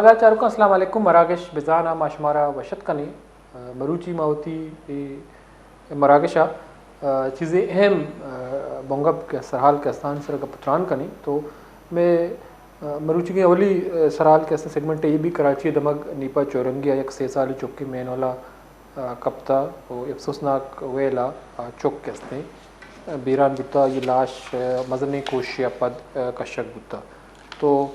برادر چارکو السلام علیکم مراکش بزانا ماشمارا وشت کنی مروچی ماوتی مراکشا چیزیں اہم بونگب کے سرحال کے استان سر کا پتران کنی تو میں مروچی کی اولی سرحال کے سیگمنٹ یہ بھی کراچی دمگ نیپا چورنگیا یک 6 سالی چوکی مین والا کپتا وہ افسوسناک ویلا چوک کے استے بیران بتا یہ لاش مزنی کوشیا پد کشک بتا تو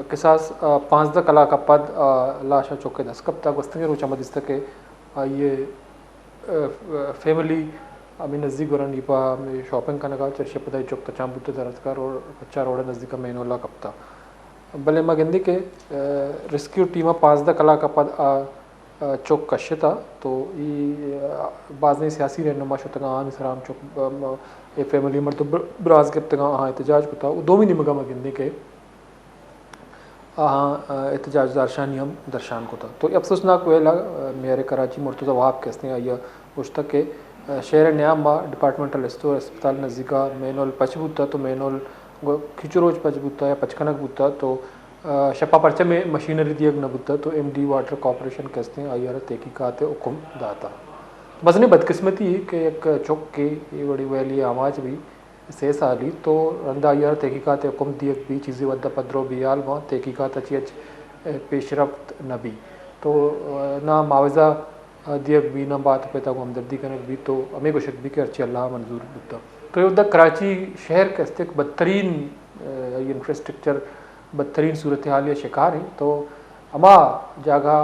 قصاص 15 کلا کا پد لاشا چوکے دس کب تک وسطنگے روچا مدست کے یہ فیملی امی نزدیک گورن نیپا میں شاپنگ کا نگا چرشے پتائی چوک تچام بوتے درستکار اور بچہ روڑے نزدیک مینولا کپتا بلے مگندی کے ریسکیو ٹیمہ 15 کلا کا پد چوک کشتا تو یہ بعض سیاسی رہنما شتگا آن اسرام چوک یہ فیملی مرتو براز کے تگا آہاں احتجاج کتا دومی نمگا مگندی کے احتجاج دارشانی ہم درشان کو تھا تو افسوسناک ویلا میرے کراچی مرتضی وہاب کہتے ہیں یہ گشتہ کے شہر نیام ما ڈپارٹمنٹل اسٹور اسپتال نزدیکا مینول پچ بوتا تو مینول کھچروج پچ بوتا یا پچکنک بوتا تو شپا پرچہ میں مشینری دیگ نہ بوتا تو ایم ڈی واٹر کارپوریشن کہتے ہیں آئی آر تحقیقات حکم داتا بزنی بدقسمتی کہ ایک چوک کے یہ بڑی ویلی آواز بھی 6 سالی تو رندہ یار تحقیقات حکم دیگ بھی چیزیں ودہ پدرو بیال وہاں تحقیقات اچھی پیش رفت نبی تو نہ معاوضہ دیگ بھی نہ بات پیتا کو ہمدردی کنک بھی تو ہمیں کو شک بھی کہ ارچی اللہ منظور بتا تو یہ ودہ کراچی شہر کے استق بدترین انفراسٹرکچر بدترین صورتحال یا شکار ہیں تو اما جگہ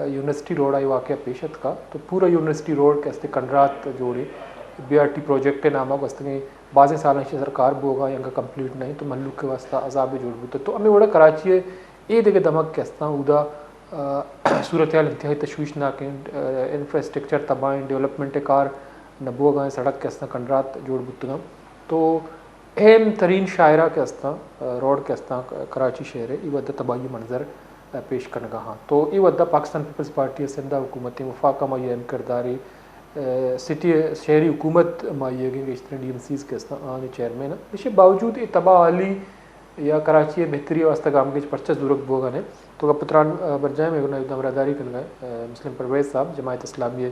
یونیورسٹی روڈ آئی واقعہ پیشت کا تو پورا یونیورسٹی روڈ کے استق کنڈرات جوڑے بی آر ٹی پروجیکٹ نامہ واسطے بعض سالوں سے سرکار بوگا یا کمپلیٹ نہیں تو ملک کے واسطہ عذاب جوڑ بوتا تو ہمیں بڑا کراچی ہے یہ دیکھے دمک کے استاں ادا صورتحال انتہائی تشویشناک انفراسٹرکچر تباہیں ڈیولپمنٹ کار نبو گائیں سڑک کے استاں کنڈرات جوڑ بوتا تو اہم ترین شاعرہ کے استاں روڈ کے استاں کراچی شہر ہے یہ ودہ تباہی منظر پیش کرنے گا ہاں تو یہ ودہ پاکستان پیپلز پارٹی سندھا حکومت وفاقہ میں یہ اہم کرداری سٹی شہری حکومت مائیے گی اس طرح ڈی ایم سیز کے آنے چیئرمین اس کے باوجود یہ تباہ علی یا کراچی بہتری واسطہ گام کے پرچہ ضرورت بوگا نے تو پتران برجائے میں برادری کر گئے مسلم پرویز صاحب جماعت اسلامی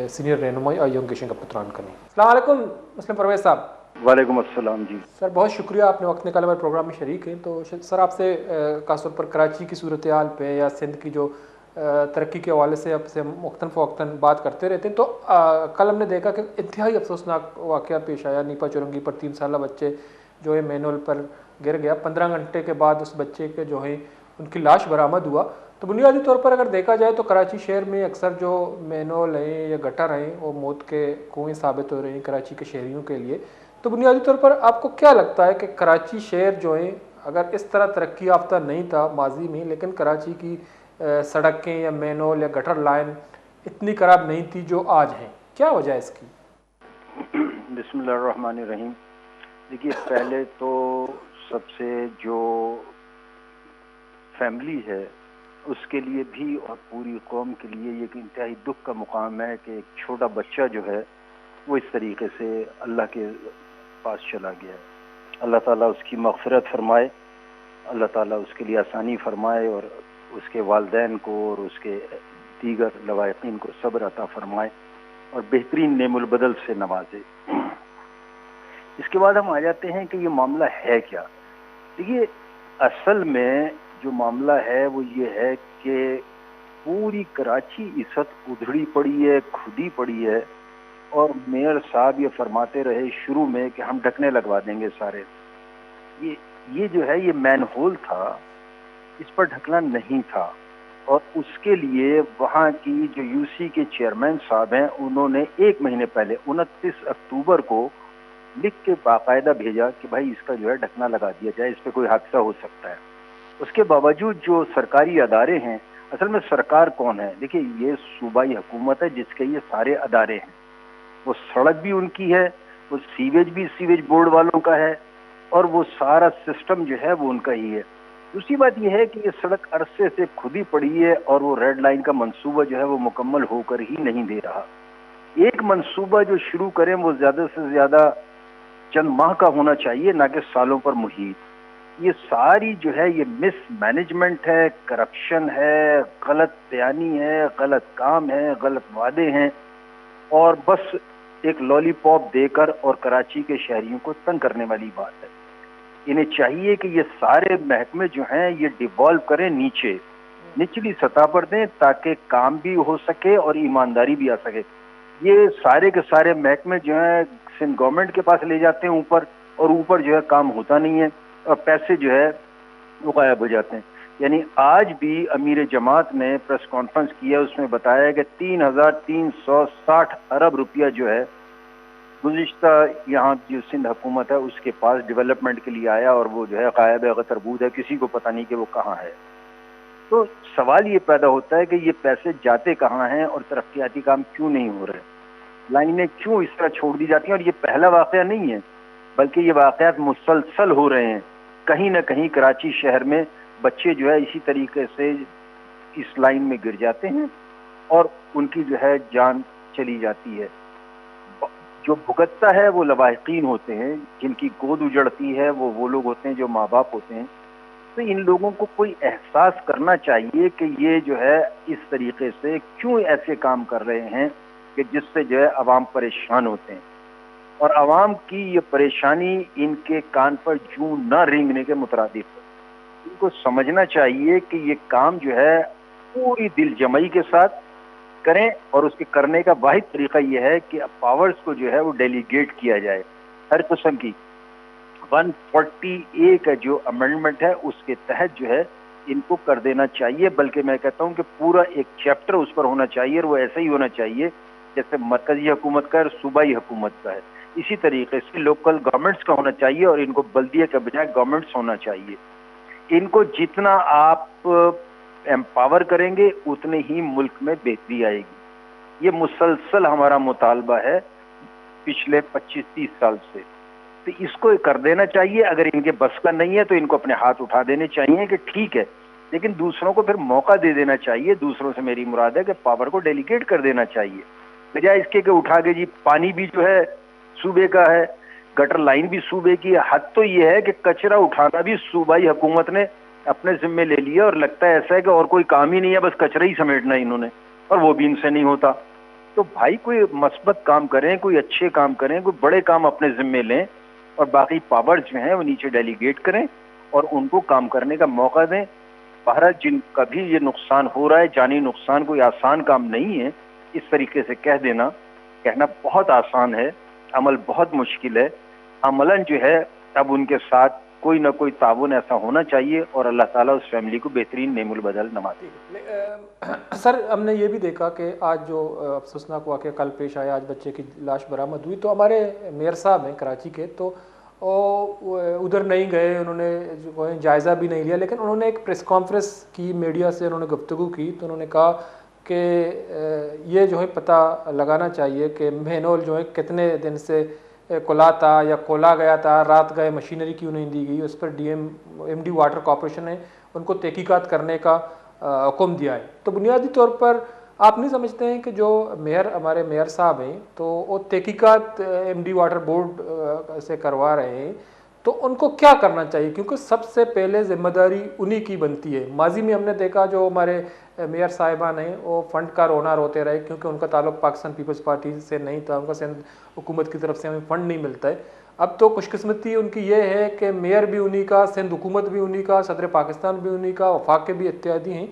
سینئر رہنمائی آئیوں کے کا پتران کرنے السلام علیکم مسلم پرویز صاحب. وعلیکم السلام جی سر بہت شکریہ آپ نے وقت نکالا ہمارے پروگرام میں شریک ہیں تو سر آپ سے خاص طور پر کراچی کی صورتحال پہ یا سندھ کی جو ترقی کے حوالے سے اب سے مختلف وقتاً بات کرتے رہتے ہیں تو کل ہم نے دیکھا کہ انتہائی افسوسناک واقعہ پیش آیا نیپا چورنگی پر 3 سالہ بچے جو ہے مینول پر گر گیا 15 گھنٹے کے بعد اس بچے کے جو ہے ان کی لاش برآمد ہوا تو بنیادی طور پر اگر دیکھا جائے تو کراچی شہر میں اکثر جو مینول ہیں یا گٹر ہیں وہ موت کے کنویں ثابت ہو رہے ہیں کراچی کے شہریوں کے لیے تو بنیادی طور پر آپ کو کیا لگتا ہے کہ کراچی شہر جو ہے اگر اس طرح ترقی یافتہ نہیں تھا ماضی میں لیکن کراچی کی سڑکیں یا مینول یا گٹر لائن اتنی خراب نہیں تھی جو آج ہیں کیا وجہ ہے اس کی؟ بسم اللہ الرحمن الرحیم. دیکھیے پہلے تو سب سے جو فیملی ہے اس کے لیے بھی اور پوری قوم کے لیے یہ انتہائی دکھ کا مقام ہے کہ ایک چھوٹا بچہ جو ہے وہ اس طریقے سے اللہ کے پاس چلا گیا ہے. اللہ تعالیٰ اس کی مغفرت فرمائے, اللہ تعالیٰ اس کے لیے آسانی فرمائے اور اس کے والدین کو اور اس کے دیگر لوائقین کو صبر عطا فرمائے اور بہترین نعم البدل سے نوازے. اس کے بعد ہم آ جاتے ہیں کہ یہ معاملہ ہے کیا. دیکھیے اصل میں جو معاملہ ہے وہ یہ ہے کہ پوری کراچی اس وقت ادھڑی پڑی ہے, کھدی پڑی ہے اور میئر صاحب یہ فرماتے رہے شروع میں کہ ہم ڈھکنے لگوا دیں گے سارے. یہ جو ہے یہ مین ہول تھا, اس پر ڈھکنا نہیں تھا اور اس کے لیے وہاں کی جو یو سی کے چیئرمین صاحب ہیں انہوں نے 1 مہینے پہلے 29 اکتوبر کو لکھ کے باقاعدہ بھیجا کہ بھائی اس کا جو ہے ڈھکنا لگا دیا جائے, اس پہ کوئی حادثہ ہو سکتا ہے. اس کے باوجود جو سرکاری ادارے ہیں, اصل میں سرکار کون ہے؟ دیکھیے یہ صوبائی حکومت ہے جس کے یہ سارے ادارے ہیں. وہ سڑک بھی ان کی ہے, وہ سیویج بھی سیویج بورڈ والوں کا ہے اور وہ سارا سسٹم جو ہے وہ ان کا ہی ہے. دوسری بات یہ ہے کہ یہ سڑک عرصے سے کھدی پڑی ہے اور وہ ریڈ لائن کا منصوبہ جو ہے وہ مکمل ہو کر ہی نہیں دے رہا. ایک منصوبہ جو شروع کریں وہ زیادہ سے زیادہ چند ماہ کا ہونا چاہیے, نہ کہ سالوں پر محیط. یہ ساری جو ہے یہ مس مینجمنٹ ہے، کرپشن ہے، غلط بیانی ہے، غلط کام ہے، غلط وعدے ہیں، اور بس ایک لالی پاپ دے کر اور کراچی کے شہریوں کو تنگ کرنے والی بات ہے۔ انہیں چاہیے کہ یہ سارے محکمے جو ہیں یہ ڈیوالو کریں نیچے، نچلی سطح پر دیں تاکہ کام بھی ہو سکے اور ایمانداری بھی آ سکے۔ یہ سارے کے سارے محکمے جو ہیں سندھ گورنمنٹ کے پاس لے جاتے ہیں اوپر، اور اوپر جو ہے کام ہوتا نہیں ہے اور پیسے جو ہے وہ غائب ہو جاتے ہیں۔ یعنی آج بھی امیر جماعت نے پریس کانفرنس کیا، اس میں بتایا کہ 3,360 ارب روپیہ جو ہے گزشتہ یہاں جو سندھ حکومت ہے اس کے پاس ڈیولپمنٹ کے لیے آیا، اور وہ جو ہے غائب ہے، غتربود ہے، کسی کو پتہ نہیں کہ وہ کہاں ہے۔ تو سوال یہ پیدا ہوتا ہے کہ یہ پیسے جاتے کہاں ہیں اور ترقیاتی کام کیوں نہیں ہو رہے، لائنیں کیوں اس طرح چھوڑ دی جاتی ہیں؟ اور یہ پہلا واقعہ نہیں ہے، بلکہ یہ واقعات مسلسل ہو رہے ہیں۔ کہیں نہ کہیں کراچی شہر میں بچے جو ہے اسی طریقے سے اس لائن میں گر جاتے ہیں اور ان کی جو ہے جان چلی جاتی ہے۔ جو بھگتتا ہے وہ لواحقین ہوتے ہیں، جن کی گود اجڑتی ہے وہ لوگ ہوتے ہیں جو ماں باپ ہوتے ہیں۔ تو ان لوگوں کو کوئی احساس کرنا چاہیے کہ یہ جو ہے اس طریقے سے کیوں ایسے کام کر رہے ہیں کہ جس سے جو ہے عوام پریشان ہوتے ہیں، اور عوام کی یہ پریشانی ان کے کان پر جوں نہ رینگنے کے مترادف ہے۔ ان کو سمجھنا چاہیے کہ یہ کام جو ہے پوری دل جمعی کے ساتھ کریں، اور اس کے کرنے کا واحد طریقہ یہ ہے کہ پاورز کو جو ہے وہ ڈیلیگیٹ کیا جائے ہر قسم کی۔ 140A کا جو امینڈمنٹ ہے اس کے تحت جو ہے ان کو کر دینا چاہیے، بلکہ میں کہتا ہوں کہ پورا ایک چیپٹر اس پر ہونا چاہیے، اور وہ ایسا ہی ہونا چاہیے جیسے مرکزی حکومت کا اور صوبائی حکومت کا ہے۔ اسی طریقے سے لوکل گورنمنٹس کا ہونا چاہیے، اور ان کو بلدیہ کے بجائے گورنمنٹس ہونا چاہیے۔ ان کو جتنا آپ امپاور کریں گے اتنے ہی ملک میں بہتری آئے گی۔ یہ مسلسل ہمارا مطالبہ ہے پچھلے 25-30 سال سے، تو اس کو کر دینا چاہیے۔ اگر ان کے بس کا نہیں ہے تو ان کو اپنے ہاتھ اٹھا دینے چاہیے کہ ٹھیک ہے، لیکن دوسروں کو پھر موقع دے دینا چاہیے۔ دوسروں سے میری مراد ہے کہ پاور کو ڈیلیگیٹ کر دینا چاہیے، بجائے اس کے کہ اٹھا کے جی پانی بھی جو ہے صوبے کا ہے، گٹر لائن بھی صوبے کی ہے۔ حد تو یہ ہے کہ کچرا اٹھانا بھی صوبائی حکومت نے اپنے ذمے لے لیا، اور لگتا ہے ایسا ہے کہ اور کوئی کام ہی نہیں ہے، بس کچرا ہی سمیٹنا ہے انہوں نے، اور وہ بھی ان سے نہیں ہوتا۔ تو بھائی کوئی مثبت کام کریں، کوئی اچھے کام کریں، کوئی بڑے کام اپنے ذمے لیں، اور باقی پاور جو ہیں وہ نیچے ڈیلیگیٹ کریں اور ان کو کام کرنے کا موقع دیں۔ بہرحال جن کا بھی یہ نقصان ہو رہا ہے، جانی نقصان کوئی آسان کام نہیں ہے۔ اس طریقے سے کہنا بہت آسان ہے، عمل بہت مشکل ہے۔ عملاً جو ہے اب ان کے ساتھ کوئی نہ کوئی تعاون ایسا ہونا چاہیے، اور اللہ تعالیٰ اس فیملی کو بہترین نعم البدل نوازے۔ سر ہم نے یہ بھی دیکھا کہ آج جو افسوسناک واقعہ کل پیش آیا، آج بچے کی لاش برآمد ہوئی، تو ہمارے میئر صاحب ہیں کراچی کے، تو ادھر نہیں گئے، انہوں نے جو جائزہ بھی نہیں لیا، لیکن انہوں نے ایک پریس کانفرنس کی، میڈیا سے انہوں نے گفتگو کی، تو انہوں نے کہا کہ یہ جو ہے پتہ لگانا چاہیے کہ مینول جو ہے کتنے دن سے کھلا تھا یا کھولا گیا تھا، رات گئے مشینری کیوں نہیں دی گئی، اس پر ایم ڈی واٹر کارپوریشن نے ان کو تحقیقات کرنے کا حکم دیا ہے۔ تو بنیادی طور پر آپ نہیں سمجھتے ہیں کہ جو ہمارے میئر صاحب ہیں تو وہ تحقیقات ایم ڈی واٹر بورڈ سے کروا رہے ہیں، تو ان کو کیا کرنا چاہیے؟ کیونکہ سب سے پہلے ذمہ داری انہی کی بنتی ہے۔ ماضی میں ہم نے دیکھا جو ہمارے میئر صاحبان ہیں وہ فنڈ کا رونا روتے رہے، کیونکہ ان کا تعلق پاکستان پیپلز پارٹی سے نہیں تھا، ان کا سندھ حکومت کی طرف سے ہمیں فنڈ نہیں ملتا ہے۔ اب تو خوش قسمتی ان کی یہ ہے کہ میئر بھی انہی کا، سندھ حکومت بھی انہی کا، صدر پاکستان بھی انہی کا، وفاق کے بھی اتحادی ہیں۔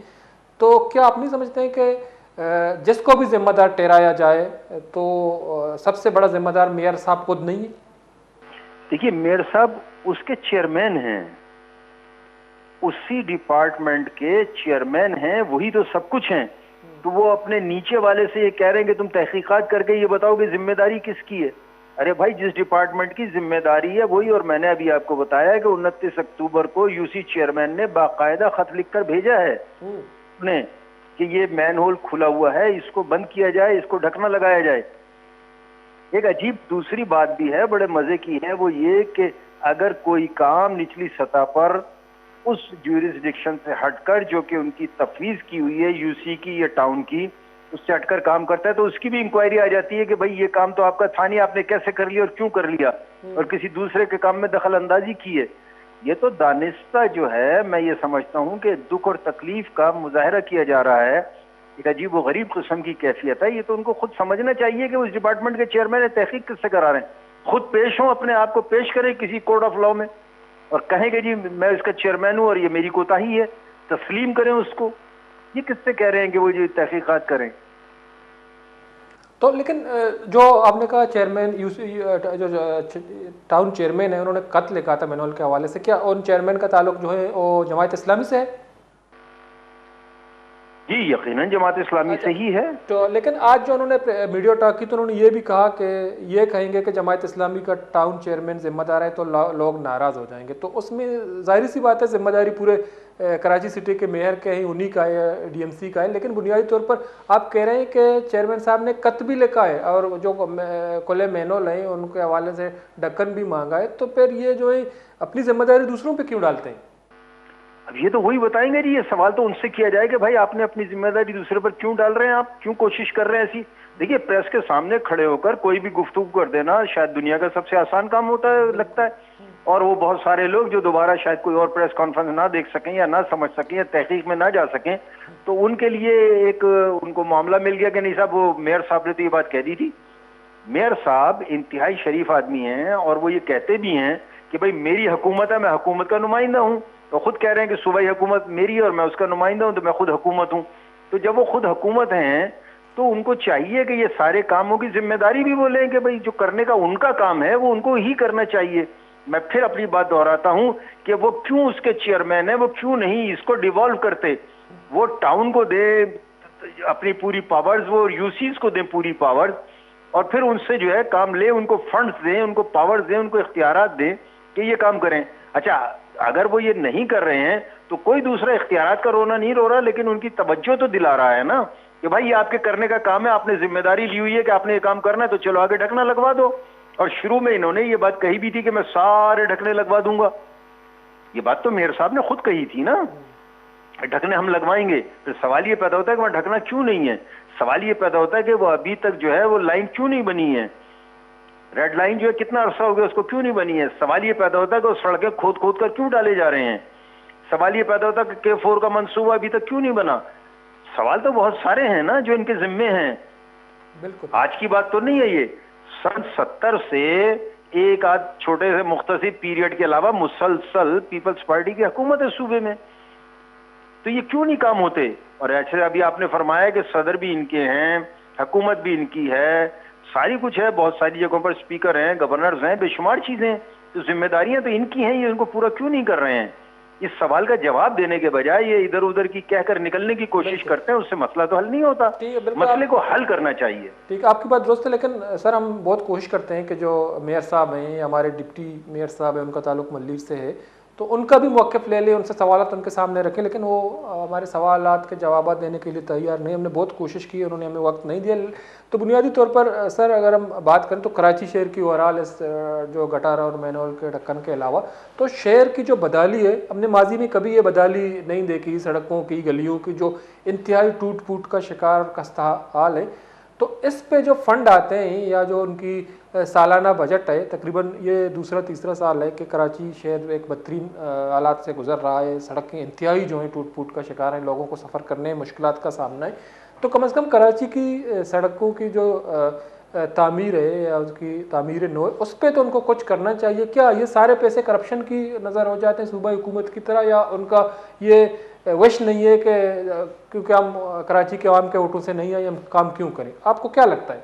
تو کیا آپ نہیں سمجھتے ہیں کہ جس کو بھی ذمہ دار ٹھہرایا جائے تو سب سے بڑا ذمہ دار میئر صاحب خود نہیں ہے؟ دیکھیے میئر صاحب اس کے چیئرمین ہیں، اسی ڈپارٹمنٹ کے چیئرمین ہیں، وہی تو سب کچھ ہیں۔ تو وہ اپنے نیچے والے سے یہ کہہ رہے ہیں کہ تم تحقیقات کر کے یہ بتاؤ کہ ذمہ داری کس کی ہے۔ ارے بھائی جس ڈپارٹمنٹ کی ذمہ داری ہے وہی، اور میں نے ابھی آپ کو بتایا کہ 29 اکتوبر کو یو سی چیئرمین نے باقاعدہ خط لکھ کر بھیجا ہے انہیں کہ یہ مین ہول کھلا ہوا ہے، اس کو بند کیا جائے، اس کو ڈھکنا لگایا جائے۔ ایک عجیب دوسری بات بھی ہے، بڑے مزے کی ہے، وہ یہ کہ اگر کوئی کام نچلی سطح پر اس جیورسڈکشن سے ہٹ کر جو کہ ان کی تفویض کی ہوئی ہے یو سی کی یا ٹاؤن کی، اس سے ہٹ کر کام کرتا ہے تو اس کی بھی انکوائری آ جاتی ہے کہ بھائی یہ کام تو آپ کا تھا نہیں، آپ نے کیسے کر لیا اور کیوں کر لیا، اور کسی دوسرے کے کام میں دخل اندازی کی ہے۔ یہ تو دانستہ جو ہے، میں یہ سمجھتا ہوں کہ دکھ اور تکلیف کا مظاہرہ کیا جا رہا ہے، ایک عجیب و غریب قسم کی کیفیت ہے. یہ تو ان کو خود سمجھنا چاہیے کہ اس ڈپارٹمنٹ کے چیئرمین نے تحقیق کس سے کرا رہے ہیں. خود پیش ہوں، اپنے آپ کو پیش کریں کسی کورٹ آف لاء میں اور کہیں کہ جی میں اس کا چیئرمین ہوں اور یہ میری کوتاہی ہے، تسلیم کریں اس کو. یہ کس سے کہہ رہے ہیں کہ وہ جو تحقیقات کریں؟ تو لیکن جو آپ نے کہا چیئرمین جو ٹاؤن چیئرمین ہے انہوں نے خط لکھا تھا مینول کے حوالے سے، کیا ان چیئرمین کا تعلق جو ہے وہ جماعت اسلامی سے ہے؟ جی یقیناً جماعت اسلامی سے ہی ہے. تو لیکن آج جو انہوں نے میڈیا ٹاک کی تو انہوں نے یہ بھی کہا کہ یہ کہیں گے کہ جماعت اسلامی کا ٹاؤن چیئرمین ذمہ دار ہے تو لوگ ناراض ہو جائیں گے. تو اس میں ظاہری سی بات ہے ذمہ داری پورے کراچی سٹی کے میئر کے ہیں، انہی کا ہے، ڈی ایم سی کا ہے. لیکن بنیادی طور پر آپ کہہ رہے ہیں کہ چیئرمین صاحب نے خط بھی لکھا ہے اور جو کلے مینول ہیں ان کے حوالے سے ڈکن بھی مانگا ہے. تو پھر یہ جو ہے اپنی ذمہ داری دوسروں پہ کیوں ڈالتے ہیں؟ اب یہ تو وہی بتائیں گے جی. یہ سوال تو ان سے کیا جائے کہ بھائی آپ نے اپنی ذمہ داری دوسرے پر کیوں ڈال رہے ہیں، آپ کیوں کوشش کر رہے ہیں ایسی. دیکھیے پریس کے سامنے کھڑے ہو کر کوئی بھی گفتگو کر دینا شاید دنیا کا سب سے آسان کام ہوتا ہے لگتا ہے. اور وہ بہت سارے لوگ جو دوبارہ شاید کوئی اور پریس کانفرنس نہ دیکھ سکیں یا نہ سمجھ سکیں یا تحقیق میں نہ جا سکیں، تو ان کے لیے ایک ان کو معاملہ مل گیا کہ نہیں صاحب وہ میئر صاحب نے تو یہ بات کہہ دی تھی. میئر صاحب انتہائی شریف آدمی ہیں اور وہ یہ کہتے بھی ہیں کہ بھائی میری حکومت ہے، میں حکومت کا نمائندہ ہوں. تو خود کہہ رہے ہیں کہ صوبائی حکومت میری ہے اور میں اس کا نمائندہ ہوں، تو میں خود حکومت ہوں. تو جب وہ خود حکومت ہیں تو ان کو چاہیے کہ یہ سارے کاموں کی ذمہ داری بھی وہ لیں کہ بھئی جو کرنے کا ان کا کام ہے وہ ان کو ہی کرنا چاہیے. میں پھر اپنی بات دہراتا ہوں کہ وہ کیوں اس کے چیئرمین ہیں، وہ کیوں نہیں اس کو ڈیوالو کرتے. وہ ٹاؤن کو دے اپنی پوری پاورز، وہ یو سیز کو دیں پوری پاورز، اور پھر ان سے جو ہے کام لیں، ان کو فنڈز دیں، ان کو پاورز دیں، ان کو اختیارات دیں کہ یہ کام کریں. اچھا اگر وہ یہ نہیں کر رہے ہیں تو کوئی دوسرا اختیارات کا رونا نہیں رو رہا، لیکن ان کی توجہ تو دلا رہا ہے نا کہ بھائی یہ آپ کے کرنے کا کام ہے، آپ نے ذمہ داری لی ہوئی ہے کہ آپ نے یہ کام کرنا ہے، تو چلو آگے ڈھکنا لگوا دو. اور شروع میں انہوں نے یہ بات کہی بھی تھی کہ میں سارے ڈھکنے لگوا دوں گا. یہ بات تو میئر صاحب نے خود کہی تھی نا، ڈھکنے ہم لگوائیں گے. پھر سوال یہ پیدا ہوتا ہے کہ وہاں ڈھکنا کیوں نہیں ہے. سوال یہ پیدا ہوتا ہے کہ وہ ابھی تک جو ہے وہ لائن کیوں نہیں بنی ہے، ریڈ لائن جو ہے کتنا عرصہ ہو گیا اس کو کیوں نہیں بنی ہے. سوال یہ پیدا ہوتا ہے کہ وہ سڑکیں کھود کھود کر کیوں ڈالے جا رہے ہیں. سوال یہ پیدا ہوتا ہے کہ K4 کا منصوبہ ابھی تک کیوں نہیں بنا. سوال تو بہت سارے ہیں نا جو ان کے ذمے ہیں. بالکل آج کی بات تو نہیں ہے. یہ سن 70 سے ایک آدھ چھوٹے سے مختصر پیریڈ کے علاوہ مسلسل پیپلز پارٹی کی حکومت ہے صوبے میں، تو یہ کیوں نہیں کام ہوتے. اور ایسے ابھی آپ نے فرمایا کہ صدر بھی ان کے ہیں، حکومت بھی ان کی ہے، ساری کچھ ہے، بہت ساری جگہوں پر اسپیکر ہیں، گورنرز ہیں، بے شمار چیزیں، تو ذمہ داریاں تو ان کی ہیں، یہ ان کو پورا کیوں نہیں کر رہے ہیں. اس سوال کا جواب دینے کے بجائے یہ ادھر ادھر کی کہہ کر نکلنے کی کوشش کرتے ہیں، اس سے مسئلہ تو حل نہیں ہوتا. ٹھیک ہے، بالکل مسئلے کو حل کرنا چاہیے. ٹھیک ہے، آپ کی بات درست ہے. لیکن سر ہم بہت کوشش کرتے ہیں کہ جو میئر صاحب ہیں، ہمارے ڈپٹی میئر صاحب ہیں، ان کا تعلق ملیر سے ہے، تو ان کا بھی موقف لے لیں، ان سے سوالات ان کے سامنے رکھیں. لیکن وہ ہمارے سوالات کے جوابات دینے کے لیے تیار نہیں. ہم نے بہت کوشش کی، انہوں نے ہمیں وقت نہیں دیا. تو بنیادی طور پر سر اگر ہم بات کریں تو کراچی شہر کی اوورال اس جو گٹارا اور مینول کے ڈھکن کے علاوہ تو شہر کی جو بدحالی ہے، ہم نے ماضی میں کبھی یہ بدحالی نہیں دیکھی. سڑکوں کی، گلیوں کی جو انتہائی ٹوٹ پھوٹ کا شکار خستہ حال ہے. تو اس پہ جو فنڈ آتے ہیں یا جو ان کی سالانہ بجٹ ہے، تقریباً یہ دوسرا تیسرا سال ہے کہ کراچی شہر ایک بدترین حالات سے گزر رہا ہے. سڑکیں انتہائی جو ہیں ٹوٹ پھوٹ کا شکار ہیں، لوگوں کو سفر کرنے میں مشکلات کا سامنا ہے. تو کم از کم کراچی کی سڑکوں کی جو تعمیر ہے یا اس کی تعمیر نو، اس پہ تو ان کو کچھ کرنا چاہیے. کیا یہ سارے پیسے کرپشن کی نظر ہو جاتے ہیں صوبائی حکومت کی طرح، یا ان کا یہ وش نہیں ہے کہ کیونکہ ہم کراچی کے عوام کے ووٹوں سے نہیں آئے ہم کام کیوں کریں؟ آپ کو کیا لگتا ہے؟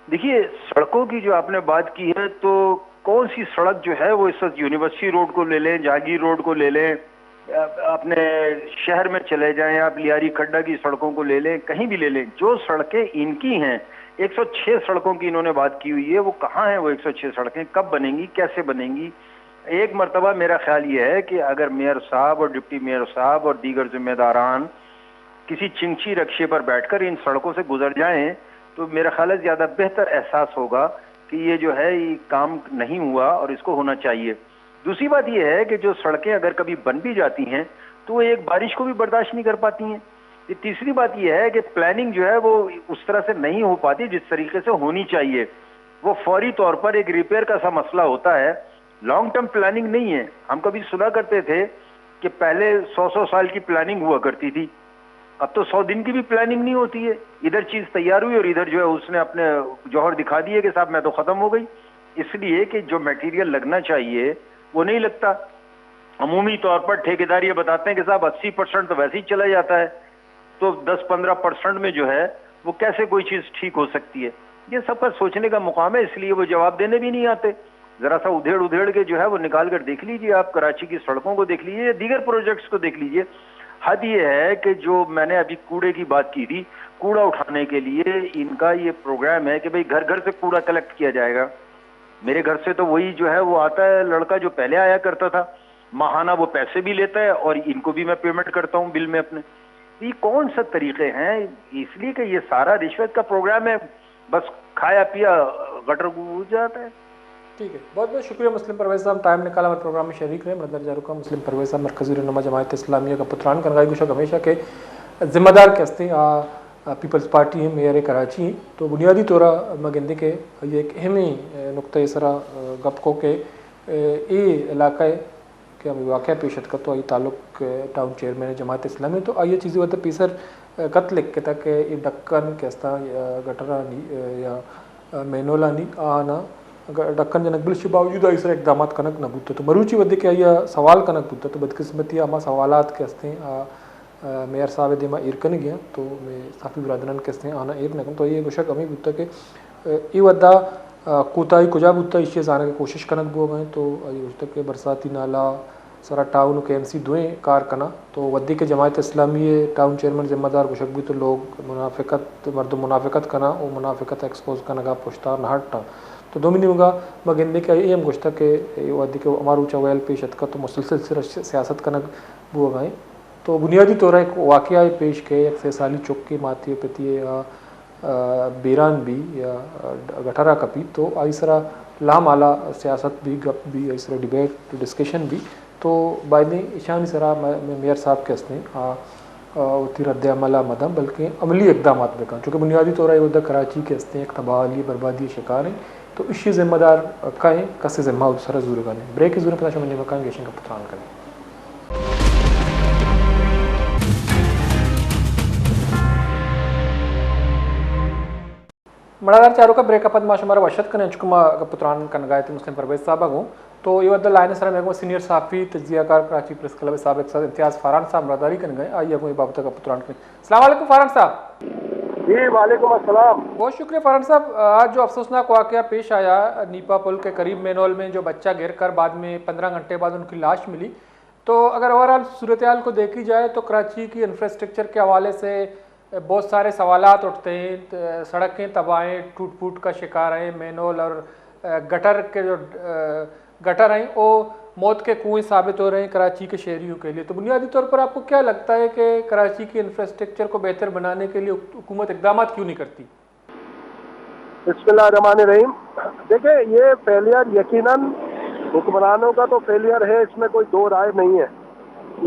دیکھیے سڑکوں کی جو آپ نے بات کی ہے، تو کون سی سڑک جو ہے وہ اس وقت یونیورسٹی روڈ کو لے لیں، جہانگیر روڈ کو لے لیں، اپنے شہر میں چلے جائیں، آپ لیاری کھڈا کی سڑکوں کو لے لیں، کہیں بھی لے لیں، جو سڑکیں ان کی ہیں 106 سڑکوں کی انہوں نے بات کی ہوئی ہے، وہ کہاں ہیں وہ 106 سڑکیں؟ کب بنیں گی؟ کیسے بنیں گی؟ ایک مرتبہ میرا خیال یہ ہے کہ اگر میئر صاحب اور ڈپٹی میئر صاحب اور دیگر ذمہ داران کسی چنچی رکشے پر بیٹھ کر ان سڑکوں سے گزر جائیں تو میرا خیال ہے زیادہ بہتر احساس ہوگا کہ یہ جو ہے یہ کام نہیں ہوا اور اس کو ہونا چاہیے. دوسری بات یہ ہے کہ جو سڑکیں اگر کبھی بن بھی جاتی ہیں تو وہ ایک بارش کو بھی برداشت نہیں کر پاتی ہیں. تیسری بات یہ ہے کہ پلاننگ جو ہے وہ اس طرح سے نہیں ہو پاتی جس طریقے سے ہونی چاہیے. وہ فوری طور پر ایک ریپیئر کا سا مسئلہ ہوتا ہے. لانگ ٹرم پلاننگ نہیں ہے. ہم کبھی سنا کرتے تھے کہ پہلے 100 سال کی پلاننگ ہوا کرتی تھی, اب تو 100 دن کی بھی پلاننگ نہیں ہوتی ہے. ادھر چیز تیار ہوئی اور ادھر جو ہے اس نے اپنے جوہر دکھا دیے کہ صاحب میں تو ختم ہو گئی. اس لیے کہ جو میٹیریل لگنا چاہیے وہ نہیں لگتا. عمومی طور پر ٹھیکیدار یہ بتاتے ہیں کہ صاحب 80% تو ویسے ہی چلا جاتا ہے, تو 10-15% میں جو ہے وہ کیسے کوئی چیز ٹھیک ہو سکتی ہے. یہ سب کا سوچنے کا مقام ہے, اس لیے وہ جواب دینے بھی نہیں آتے. ذرا سا ادھیڑ کے جو ہے وہ نکال کر دیکھ لیجئے, آپ کراچی کی سڑکوں کو دیکھ لیجئے, دیگر پروجیکٹس کو دیکھ لیجئے. حد یہ ہے کہ جو میں نے ابھی کوڑے کی بات کی تھی, کوڑا اٹھانے کے لیے ان کا یہ پروگرام ہے کہ بھئی گھر گھر سے کوڑا کلیکٹ کیا جائے گا. میرے گھر سے تو وہی جو ہے وہ آتا ہے لڑکا جو پہلے آیا کرتا تھا, ماہانہ وہ پیسے بھی لیتا ہے اور ان کو بھی میں پیمنٹ کرتا ہوں بل میں اپنے. یہ کون سا طریقے ہیں؟ اس لیے کہ یہ سارا رشوت کا پروگرام ہے, بس کھایا پیا گٹر گو جاتا ہے. ٹھیک ہے, بہت بہت شکریہ مسلم پرویز صاحب, ٹائم نکالا ہمارے پروگرام میں شریک رہے. مدد جاروکا مسلم پرویز صاحب مرکزی رہنما جماعت اسلامیہ کا پتران کنگائی گوشک ہمیشہ کے ذمہ دار کے ہستے پیپلز پارٹی ہیں میئر کراچی ہیں. تو بنیادی طور مگندے کے یہ ایک اہم نقطۂ سرا گپ کو کہ یہ علاقہ کہ ہم واقعہ پیشت کا تو آئی تعلق ٹاؤن چیئرمین جماعت اسلامی تو آئیے چیزیں ہوتا پیسر قتل لکھ کے تک یہ ڈکن کے ہستا گٹرانی یا مینولانی آنا ڈکن جنک بلش باوجود اس طرح اقدامات کنک نہ بودتا تو مروچی ودے کہ آیا سوال کنک بودتا تو بدقسمتی ہما سوالات کے ہستے میئر صاحب دیما ایرکن گیا تو میں صافی برادران کے ہستے آنا ایر نکم تو یہ گوشک ہمیں بودتا کہ یہ ودا کوتاہی کجا بودتا اس چیز آنے کی کوشش کنک بو گئے. تو یہ گوشتا کہ برساتی نالا سرا ٹاؤن کے ایم سی دوئیں کار کنا تو ودی کے جماعت اسلامی ٹاؤن چیئرمین ذمہ دار گوشک بھی تو لوگ منافقت مرد منافقت کنا وہ منافقت ایکسپوز کنا گا پشتا نہ ہٹا تو دومینی ہوگا مگندے کے ایم گوشتا کہ ودی کے ہمارو چویل پیشت کا تو مسلسل سیاست کنک بو گئے. تو بنیادی طور ایک واقعہ پیش کے ایک 6 سالی چکی ماتی پتی بیران بھی یا گٹھارا کپی تو آئیسرا لام آلہ سیاست بھی گپ بھی آئیسرا ڈیبیٹ ڈسکشن بھی تو بعد ایشانی سرا میئر صاحب کے ہستے ہوتی رد عملہ مدم بلکہ عملی اقدامات بکا چونکہ بنیادی طور پر کراچی کے ہستے ایک تباہی بربادی شکار ہیں. تو اس کی ذمہ دار کہیں کس ذمہ سر ضرور کریں بریک کی ضرورت پتہ شمنی مکان گیشن کا پتران کریں. مڑادار چاروں کا بریک اپد ماشا ہمارا وشت کرنے چکما پتران کن گائے تھے مسلم پرویز صاحب ہوں. تو یہ ود لائن سر میں سینئر صحافی تجزیہ کار کراچی پریس کلب سابق صاحب امتیاز فاران صاحب برادری کن گئے آئیے کوئی بابت کا پتران کریں. السلام علیکم فاران صاحب. جی وعلیکم السلام. بہت شکریہ فاران صاحب. آج جو افسوسناک واقعہ پیش آیا نیپا پل کے قریب مینول میں جو بچہ گر کر بعد میں 15 گھنٹے بعد ان کی لاش ملی, تو اگر اوورآل صورتحال کو دیکھی جائے تو کراچی کی انفراسٹرکچر کے حوالے سے بہت سارے سوالات اٹھتے ہیں. سڑکیں تباہیں ٹوٹ پھوٹ کا شکار ہیں, مینول اور گٹر کے جو گٹر ہیں وہ موت کے کنویں ثابت ہو رہے ہیں کراچی کے شہریوں کے لیے. تو بنیادی طور پر آپ کو کیا لگتا ہے کہ کراچی کی انفراسٹرکچر کو بہتر بنانے کے لیے حکومت اقدامات کیوں نہیں کرتی؟ بسم اللہ الرحمن الرحیم. دیکھیں یہ فیلئر یقیناً حکمرانوں کا تو فیلئر ہے, اس میں کوئی دو رائے نہیں ہے,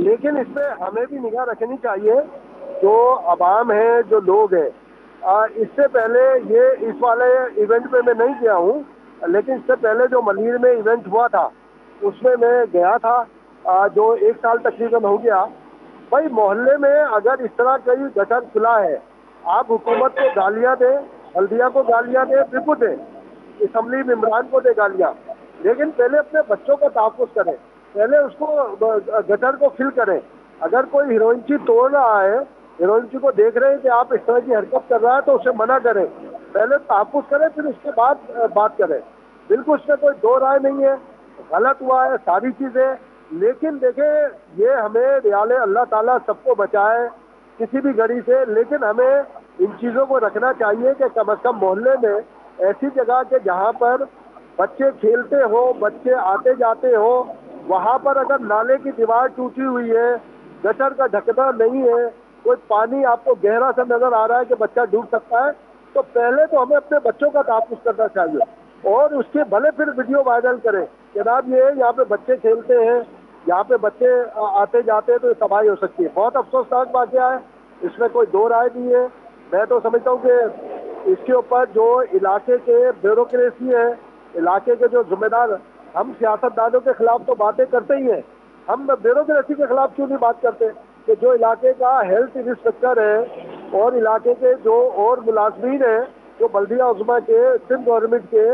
لیکن اس پہ ہمیں بھی نگاہ رکھنی چاہیے. جو عوام ہے جو لوگ ہیں, اس سے پہلے یہ اس والے ایونٹ پہ میں نہیں گیا ہوں, لیکن اس سے پہلے جو ملیر میں ایونٹ ہوا تھا اس میں گیا تھا, جو 1 سال تقریباً ہو گیا. بھائی محلے میں اگر اس طرح کئی گٹر کھلا ہے, آپ حکومت کو گالیاں دیں, ہلدیا کو گالیاں دیں, بالکل دیں, اسمبلی ممبران کو دے گالیاں, لیکن پہلے اپنے بچوں کا تحفظ کریں, پہلے اس کو گٹر کو فل کریں. اگر کوئی ہیروئنچی توڑ رہا ہے, ہیروئنچی کو دیکھ رہے ہیں کہ آپ اس طرح کی حرکت کر رہا ہے تو اسے منع کریں, پہلے تحفظ کریں پھر اس کے بعد بات کریں. بالکل اس میں کوئی دو رائے نہیں ہے, غلط ہوا ہے ساری چیزیں, لیکن دیکھیں یہ ہمیں ریال اللہ تعالیٰ سب کو بچائے کسی بھی گھڑی سے, لیکن ہمیں ان چیزوں کو رکھنا چاہیے کہ کم از کم محلے میں ایسی جگہ کہ جہاں پر بچے کھیلتے ہو, بچے آتے جاتے ہو, وہاں پر اگر نالے کی دیوار ٹوٹی ہوئی ہے, گٹر کا ڈھکنا نہیں ہے, کوئی پانی آپ کو گہرا سا نظر آ رہا ہے کہ بچہ ڈوب سکتا ہے, تو پہلے تو ہمیں اپنے بچوں کا تحفظ کرنا چاہیے, اور اس کے بھلے پھر ویڈیو وائرل کریں جناب یہ یہاں پہ بچے کھیلتے ہیں, یہاں پہ بچے آتے جاتے ہیں تو یہ تباہی ہو سکتی ہے. بہت افسوسناک واقعہ ہے, اس میں کوئی دو رائے نہیں ہے. میں تو سمجھتا ہوں کہ اس کے اوپر جو علاقے کے بیوروکریسی ہے, علاقے کے جو ذمہ دار ہم سیاستدانوں کے خلاف تو باتیں کرتے ہی ہیں، ہم بیوروکریسی کے خلاف کیوں نہیں بات کرتے کہ جو علاقے کا ہیلتھ انسپیکٹر ہے اور علاقے کے جو اور ملازمین ہیں جو بلدیہ عظمیٰ کے، سندھ گورنمنٹ کے،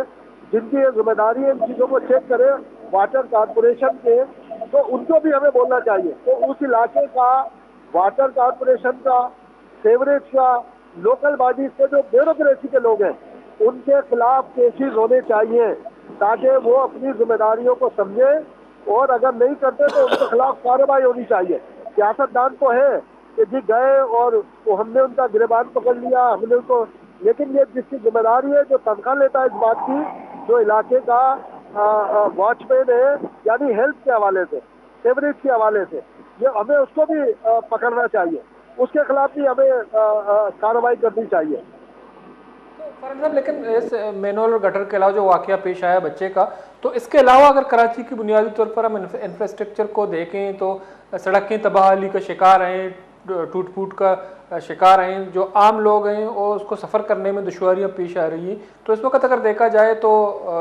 جن کی یہ ذمہ داری ہے ان چیزوں کو چیک کرے، واٹر کارپوریشن کے، تو ان کو بھی ہمیں بولنا چاہیے تو اس علاقے کا واٹر کارپوریشن کا، سیوریج کا، لوکل باڈیز کے جو بیوروکریسی کے لوگ ہیں ان کے خلاف کیسز ہونے چاہیے تاکہ وہ اپنی ذمہ داریوں کو سمجھیں اور اگر نہیں کرتے تو ان کے خلاف کارروائی ہونی چاہیے۔ سیاستدان تو ہے کہ جی گئے اور ہم نے ان کا گریبان پکڑ لیا، ہم نے ان کو، لیکن یہ جس کی ذمہ داری ہے جو تنخواہ لیتا ہے اس بات کی، جو علاقے کا واچ مین ہے، یعنی ہیلتھ کے حوالے سے، سیوریج کے حوالے سے، یہ ہمیں اس کو بھی پکڑنا چاہیے، اس کے خلاف بھی ہمیں کارروائی کرنی چاہیے۔ فرحان صاحب، لیکن اس مینول اور گٹر کے علاوہ جو واقعہ پیش آیا بچے کا، تو اس کے علاوہ اگر کراچی کی بنیادی طور پر ہم انفراسٹرکچر کو دیکھیں تو سڑکیں تباہی کا شکار ہیں، ٹوٹ پھوٹ کا شکار ہیں، جو عام لوگ ہیں اور اس کو سفر کرنے میں دشواریاں پیش آ رہی ہیں۔ تو اس وقت اگر دیکھا جائے تو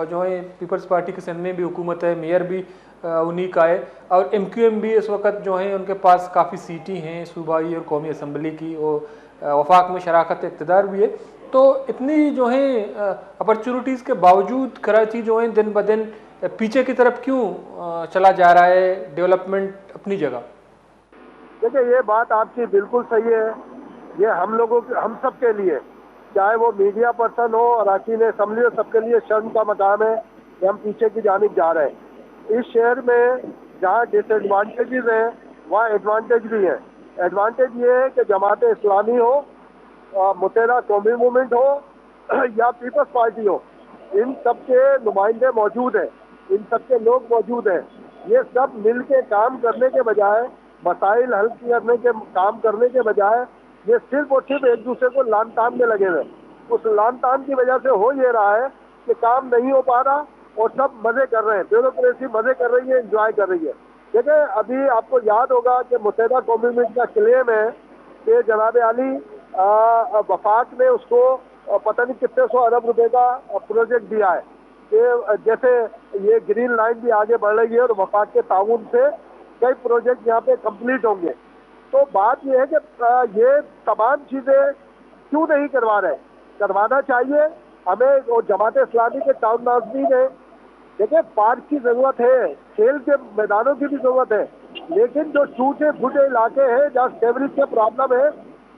جو ہے پیپلز پارٹی کے سندھ میں بھی حکومت ہے، میئر بھی انہی کا ہے، اور ایم کیو ایم بھی اس وقت جو ہیں ان کے پاس کافی سیٹیں ہیں صوبائی اور قومی اسمبلی کی، اور وفاق میں شراکت اقتدار بھی ہے۔ تو اتنی جو ہیں اپرچونٹیز کے باوجود کراچی جو ہے دن بدن پیچھے کی طرف کیوں چلا جا رہا ہے، ڈیولپمنٹ اپنی جگہ؟ دیکھیں یہ بات آپ کی بالکل صحیح ہے، یہ ہم لوگوں کے، ہم سب کے لیے، چاہے وہ میڈیا پرسن ہو، اراکین اسمبلی ہو، سب کے لیے شرم کا مقام ہے کہ ہم پیچھے کی جانب جا رہے ہیں۔ اس شہر میں جہاں ڈس ایڈوانٹیجز ہیں وہاں ایڈوانٹیج بھی ہیں۔ ایڈوانٹیج یہ ہے کہ جماعت اسلامی ہو، متحدہ قومی موومنٹ ہو یا پیپلز پارٹی ہو، ان سب کے نمائندے موجود ہیں، ان سب کے لوگ موجود ہیں۔ یہ سب مل کے کام کرنے کے بجائے، مسائل حل کرنے کے کام کرنے کے بجائے، یہ صرف اور صرف ایک دوسرے کو لان تان میں لگے ہوئے۔ اس لان تان کی وجہ سے ہو یہ رہا ہے کہ کام نہیں ہو پا رہا اور سب مزے کر رہے ہیں، بیوروکریسی مزے کر رہی ہے، انجوائے کر رہی ہے۔ دیکھیں ابھی آپ کو یاد ہوگا کہ متحدہ قومی موومنٹ کا کلیم ہے کہ جناب علی وفاق نے اس کو پتہ نہیں کتنے سو ارب روپے کا پروجیکٹ دیا ہے کہ جیسے یہ گرین لائن بھی آگے بڑھ رہی ہے اور وفاق کے تعاون سے کئی پروجیکٹ یہاں پہ کمپلیٹ ہوں گے۔ تو بات یہ ہے کہ یہ تمام چیزیں کیوں نہیں کروا رہے؟ کروانا چاہیے ہمیں، اور جماعت اسلامی کے ٹاؤن ناظرین ہیں، دیکھیں پارک کی ضرورت ہے، کھیل کے میدانوں کی بھی ضرورت ہے، لیکن جو ٹوٹے پھوٹے علاقے ہیں جہاں سیوریج کے پرابلم ہے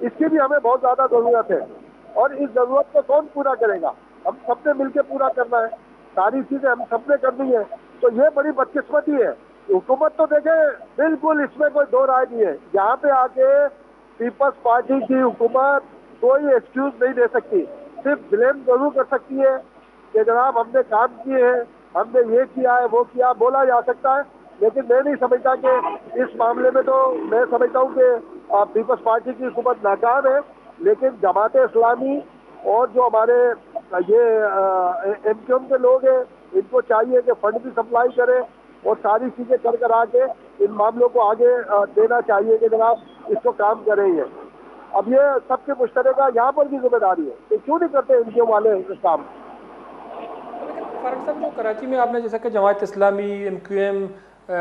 اس کی بھی ہمیں بہت زیادہ ضرورت ہے، اور اس ضرورت کو کون پورا کرے گا؟ ہم سب نے مل کے پورا کرنا ہے، ساری چیزیں ہم سب نے کرنی ہے۔ تو یہ بڑی بدقسمتی ہے۔ حکومت تو دیکھیں بالکل اس میں کوئی دو رائے نہیں ہے، یہاں پہ آ کے پیپلز پارٹی کی حکومت کوئی ایکسکیوز نہیں دے سکتی، صرف بلیم ضرور کر سکتی ہے کہ جناب ہم نے کام کیے ہیں، ہم نے یہ کیا ہے، وہ کیا، بولا جا سکتا ہے، لیکن میں نہیں سمجھتا کہ اس معاملے میں، تو میں سمجھتا ہوں کہ پیپلز پارٹی کی حکومت ناکام ہے، لیکن جماعت اسلامی اور جو ہمارے یہ ایم کیو ایم کے لوگ ہیں ان کو چاہیے کہ فنڈ بھی سپلائی کرے اور ساری چیزیں کر آ کے ان معاملوں کو آگے دینا چاہیے کہ جناب اس کو کام کریں یہ۔ اب یہ سب کے مشترکہ یہاں پر بھی ذمہ داری ہے کہ کیوں نہیں کرتے ان کے والے کام۔ لیکن فاروق صاحب، جو کراچی میں آپ نے جیسا کہ Jamaat Islami, M Q M,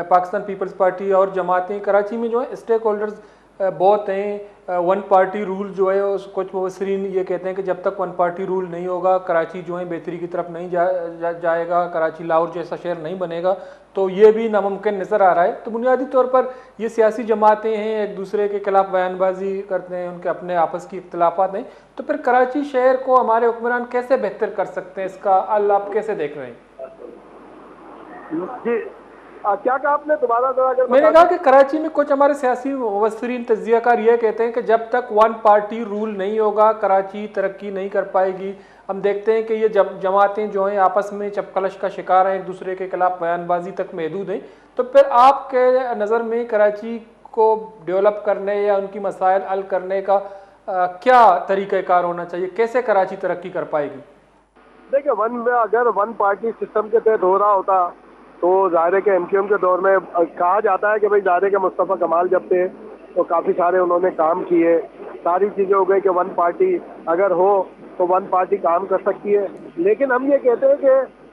Pakistan Peoples Party اور جماعتیں، کراچی میں جو ہے اسٹیک ہولڈرز بہت ہیں، ون پارٹی رول جو ہے، کچھ مبصرین یہ کہتے ہیں کہ جب تک ون پارٹی رول نہیں ہوگا کراچی جو ہے بہتری کی طرف نہیں جائے گا، کراچی لاہور جیسا شہر نہیں بنے گا، تو یہ بھی ناممکن نظر آ رہا ہے۔ تو بنیادی طور پر یہ سیاسی جماعتیں ہیں، ایک دوسرے کے خلاف بیان بازی کرتے ہیں، ان کے اپنے آپس کی اختلافات ہیں، تو پھر کراچی شہر کو ہمارے حکمران کیسے بہتر کر سکتے ہیں؟ اس کا حل آپ کیسے دیکھ رہے ہیں؟ جی کیا کہا آپ نے؟ دوبارہ ذرا اگر میں نے کہا کہ کراچی میں کچھ ہمارے سیاسی مبصرین، تجزیہ کار یہ کہتے ہیں کہ جب تک ون پارٹی رول نہیں ہوگا کراچی ترقی نہیں کر پائے گی۔ ہم دیکھتے ہیں کہ یہ جماعتیں جو ہیں آپس میں چپکلش کا شکار ہیں، ایک دوسرے کے خلاف بیان بازی تک محدود ہیں۔ تو پھر آپ کے نظر میں کراچی کو ڈیولپ کرنے یا ان کی مسائل حل کرنے کا کیا طریقہ کار ہونا چاہیے؟ کیسے کراچی ترقی کر پائے گی؟ دیکھیں اگر ون پارٹی سسٹم کے تحت ہو رہا ہوتا تو ظاہر ہے کہ ایم کیو ایم کے دور میں کہا جاتا ہے کہ بھائی ظاہر ہے کہ مصطفیٰ کمال جب تھے تو کافی سارے انہوں نے کام کیے، ساری چیزیں ہو گئی کہ ون پارٹی اگر ہو تو ون پارٹی کام کر سکتی ہے، لیکن ہم یہ کہتے ہیں کہ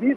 20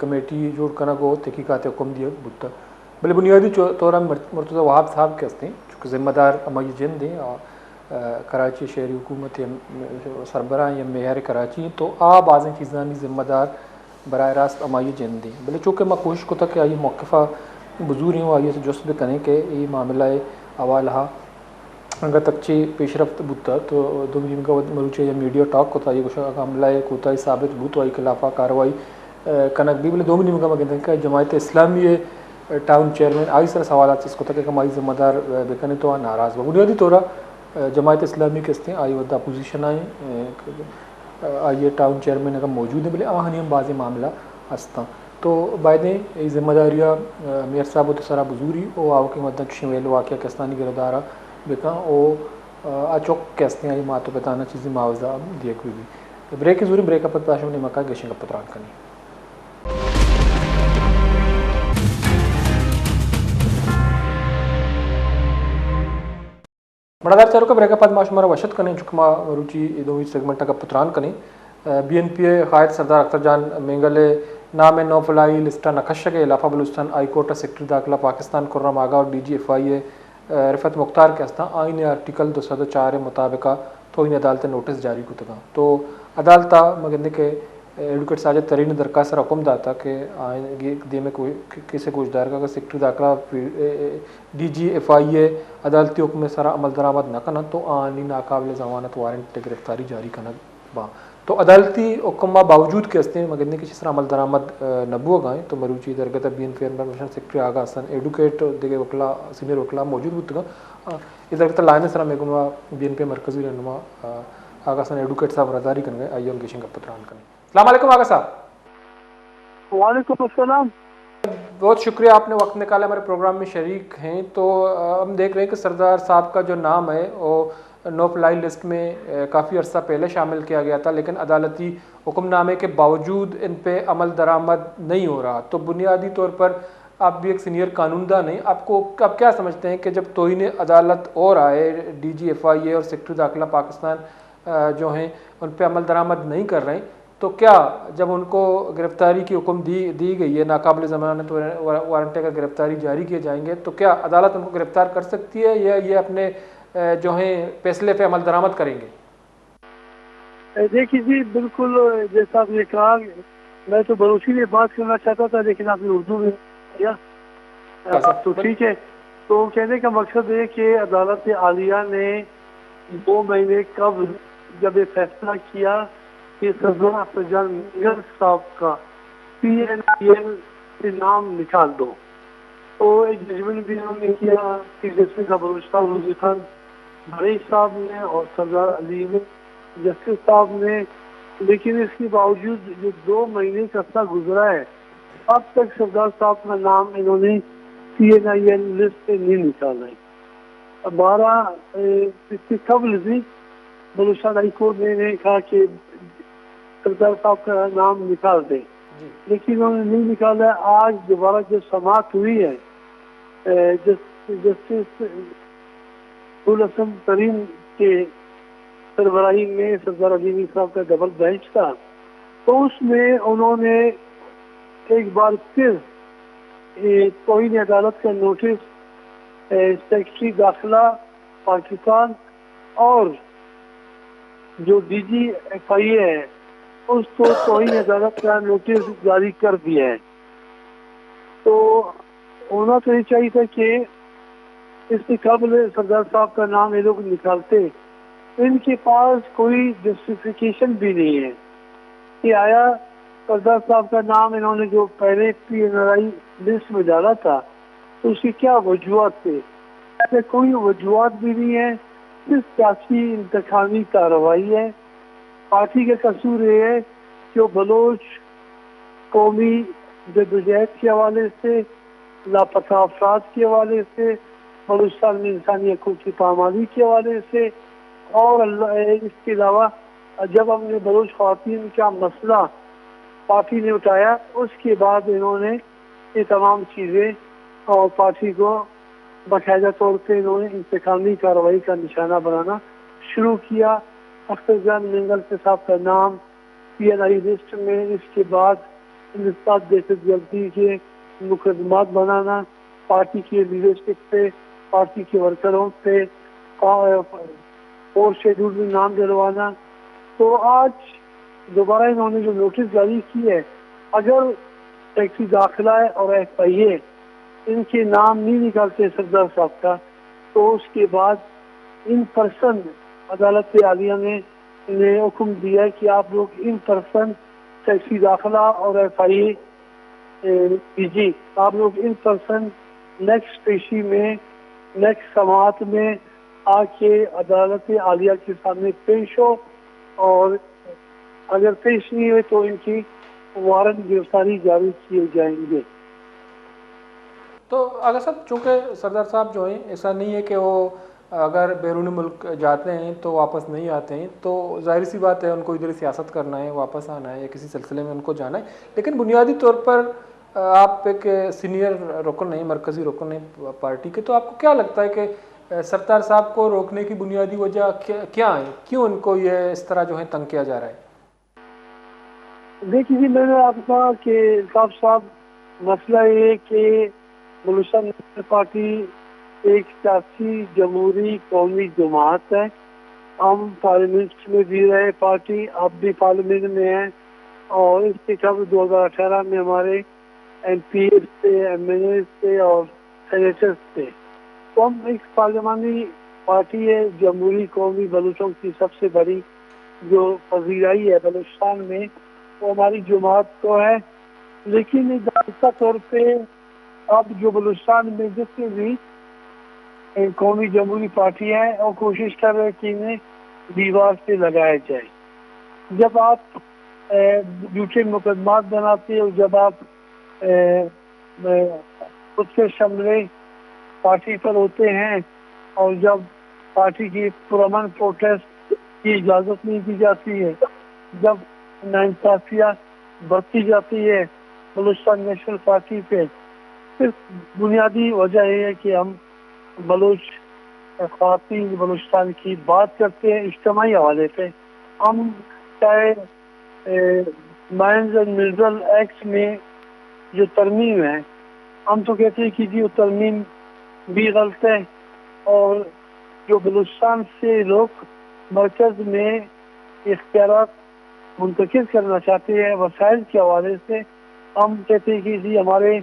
کمیٹی جوڑ کرنا کو تحقیقات حکم دیا بتا بلے بنیادی طور مرتضی وہاب صاحب کے ہستے ہیں چونکہ ذمہ دار اما یہ جن دیں کراچی شہری حکومت یا سربراہ یا میئر کراچی تو آ بعضیں چیزانی ذمہ دار براہ راست اما یہ جن دیں بلے چونکہ میں کوشش کو تھا کہ آئی موقفہ بزور ہوں آئیے سے جسب کریں کہ یہ معاملہ حوالہ اگر تکچی پیش رفت بتا تو دو دن کا مروچے یا میڈیا ٹاک کو تھا یہ کچھ معاملہ کوتاہی ثابت بت آئی خلافہ کاروائی کنک بھی بلے دو دن کا میں کہتے ہیں کہ جماعت اسلامی ٹاؤن چیئرمین آئی سر سوالات اس کو تھا کہ ہماری ذمہ دار بکنے تو ناراض ہوا بنیادی طور جماعت اسلامی کے ہستے آئی ودہ اپوزیشن آئیے ٹاؤن چیئرمین اگر موجود ہیں بلے آہنی ہم بعض معاملہ ہستا تو بائدیں یہ ذمہ داریاں میر صاحب و تسرا بزوری او آو کے مدد شویل واقعہ کستانی گردارہ بکا او اچوک کہتے ہیں یہ ماتو بتانا چیزیں معاوضہ دیا کوئی بھی بریک ضروری بریک اپ پاشم نے مکہ گشن کا پتران کرنی بڑادار چاروں کا بریک اپ ماش ہمارا وشت کریں چکما روچی دو سیگمنٹ کا پتران کریں بی این پی اے قائد سردار اختر جان مینگلے نام نو فلائی لسٹہ نقشہ کے علاقہ بلوچستان ہائی کورٹ سیکرٹری داخلہ پاکستان خرم آگا اور ڈی جی ایف آئی اے رفعت مختار کے ہستہ آئین آرٹیکل 204 مطابقہ توہین عدالت نوٹس جاری کو تھا تو عدالتہ مگندے کے ایڈوکیٹ ساجد ترین درخواست حکم داتا کہ آئین دے میں کوئی کسی کچھ دار کا سیکرٹری داخلہ ڈی جی ایف آئی اے عدالتی حکم سرا عمل درآمد نہ کرنا تو آئینی ناقابل ضمانت وارنٹ گرفتاری جاری کرنا با تو عدالتی حکمہ باوجود کے ہستے مگندے کی جس طرح عمل درآمد نبو گائیں تو مروچی درگتہ B N P information secretary Agha Hasan advocate دیگے وکلا سینئر وکلا موجود ہوتا اس درگتہ لائن سرا میگنوا بی این پی مرکزی رہنما آگا حسن ایڈوکیٹ صاحب رضاری کریں گے آئیے ہم گیشن کا پتران کریں السلام علیکم آگا صاحب وعلیکم السلام بہت شکریہ آپ نے وقت نکالا ہمارے پروگرام میں شریک ہیں تو ہم دیکھ رہے ہیں کہ سردار صاحب کا جو نام ہے وہ نو فلائی لسٹ میں کافی عرصہ پہلے شامل کیا گیا تھا لیکن عدالتی حکم نامے کے باوجود ان پہ عمل درآمد نہیں ہو رہا تو بنیادی طور پر آپ بھی ایک سینئر قانوندان ہیں آپ کیا سمجھتے ہیں کہ جب توہین عدالت اور آئے ڈی جی ایف آئی اے اور سیکرٹری داخلہ پاکستان جو ہیں ان پہ عمل درآمد نہیں کر رہے ہیں تو کیا جب ان کو گرفتاری کی حکم دی گئی ہے ناقابل ضمانت وارنٹ کا گرفتاری جاری کیے جائیں گے تو کیا عدالت ان کو گرفتار کر سکتی ہے یا یہ اپنے جو ہیں فیصلے پہ عمل درآمد کریں گے؟ دیکھیے جی بالکل جیسا آپ نے کہا میں تو بلوچی میں بات کرنا چاہتا تھا لیکن آپ نے اردو میں کیا تو ٹھیک ہے تو کہنے کا مقصد ہے کہ عدالت عالیہ نے 2 مہینے قبل جب یہ فیصلہ کیا کہ سردار اختر جان مینگل صاحب کا پی این آئی ایل سے نام نکال دو تو ایک ججمنٹ بھی ہم نے کیا کہ جسٹس کا بلوچستان وزیر خان بھائی صاحب نے اور سردار علی نے جسٹس صاحب نے لیکن اس کے باوجود جو 2 مہینے کا عرصہ گزرا ہے اب تک سردار صاحب کا نام انہوں نے پی این آئی ایل لسٹ سے نہیں نکالا ہے 12 اس سے قبل بھی بلوچستان ہائی کورٹ نے کہا کہ سردار صاحب کا نام نکال دیں لیکن انہوں نے نہیں نکالا. آج دوبارہ جو سماعت ہوئی ہے جسٹس الحسن ترین کے سربراہی میں سردار علی صاحب کا ڈبل بینچ تھا تو اس میں انہوں نے ایک بار پھر توہین عدالت کا نوٹس سیکرٹری داخلہ پاکستان اور جو ڈی جی ایف آئی اے ہے اس کو توہین عدالت کا نوٹس جاری کر دیا ہے. تو ہونا تو یہ چاہیے تھا کہ اس سے قبل سردار صاحب کا نام یہ لوگ نکالتے. ان کے پاس کوئی جسٹیفیکیشن بھی نہیں ہے کہ آیا سردار صاحب کا نام انہوں نے جو پہلے پی این آئی لسٹ میں ڈالا تھا تو اس کی کیا وجوہات تھے. ایسے کوئی وجوہات بھی نہیں ہے صرف سیاسی انتخابی کارروائی ہے. پارٹی کا قصور یہ ہے کہ وہ بلوچ قومی جدوجہد کے حوالے سے لاپتہ افراد کے حوالے سے بلوچستان میں انسانی حقوق کی پامالی کے حوالے سے اور اس کے علاوہ جب ہم نے بلوچ خواتین کا مسئلہ پارٹی نے اٹھایا اس کے بعد انہوں نے یہ تمام چیزیں اور پارٹی کو باقاعدہ طور پہ انہوں نے انتقامی کارروائی کا نشانہ بنانا شروع کیا. اختر جان مینگل صاحب کا نام پی این آئی لسٹ میں اس کے بعد انسداد دہشت گردی کے مقدمات بنانا، پارٹی کے لیڈرشپ پہ، پارٹی کے ورکروں پہ، اور شیڈول میں نام دلوانا. تو آج دوبارہ انہوں نے جو نوٹس جاری کی ہے، اگر ٹیکسی داخلہ اور ایف آئی اے ان کے نام نہیں نکالتے سردار صاحب کا، تو اس کے بعد ان پرسن عدالت عالیہ نے انہیں حکم دیا کہ آپ لوگ ان پرسن ٹیکسی داخلہ اور ایف آئی اے جی آپ لوگ ان پرسن نیکسٹ پیشی میں، نیکسٹ سماعت میں آ کے عدالت عالیہ کے سامنے پیش ہو، اور اگر پیش نہیں ہوئے تو ان کی وارنٹ گرفتاری جاری کیے جائیں گے. تو اگر صاحب چونکہ سردار صاحب جو ہیں ایسا نہیں ہے کہ وہ اگر بیرون ملک جاتے ہیں تو واپس نہیں آتے ہیں، تو ظاہر سی بات ہے ان کو ادھر سیاست کرنا ہے، واپس آنا ہے یا کسی سلسلے میں ان کو جانا ہے. لیکن بنیادی طور پر آپ ایک سینئر رکن ہیں، مرکزی رکن ہیں پارٹی کے، تو آپ کو کیا لگتا ہے کہ سردار صاحب کو روکنے کی بنیادی وجہ کیا ہے؟ کیوں ان کو یہ اس طرح جو ہے تنگ کیا جا رہا ہے؟ دیکھیے جی، میں نے آپ کو کہا کہ الطاف صاحب، مسئلہ یہ کہ بلوچستان نیشنل پارٹی ایک سیاسی جمہوری قومی جماعت ہے. ہم پارلیمنٹ میں بھی رہے پارٹی، اب بھی پارلیمنٹ میں ہیں، اور اس کے قبل 2018 میں ہمارے ایم پی تھے، ایم ایل اے تھے اور سینیٹرز تھے. تو ہم ایک پارلیمانی پارٹی ہے، جمہوری قومی بلوچوں کی سب سے بڑی جو پذیرائی ہے بلوچستان میں، وہ ہماری جماعت کو ہے. لیکن ضابطہ طور پہ اب جو بلوچستان میں جتنے بھی قومی جمہوری پارٹی ہے اور کوشش کر رہے کہ انہیں دیوار سے لگایا جائے. جب آپ جھوٹے مقدمات بناتے ہو، جب آپ خود سے شملے پارٹی پر ہوتے ہیں، اور جب پارٹی کی پرامن پروٹیسٹ کی اجازت نہیں دی جاتی ہے، جب ناانصافیہ برتی جاتی ہے بلوچستان نیشنل پارٹی پہ، صرف بنیادی وجہ یہ ہے کہ ہم بلوچ خواتین بلوچستان کی بات کرتے ہیں اجتماعی حوالے پہ. ہم چاہے مائنز اینڈ منرل ایکٹ میں جو ترمیم ہے، ہم تو کہتے ہیں کہ جی وہ ترمیم بھی غلط ہے، اور جو بلوچستان سے لوگ مرکز میں اختیارات منتقل کرنا چاہتے ہیں وسائل کے حوالے سے، ہم کہتے ہیں کہ جی ہمارے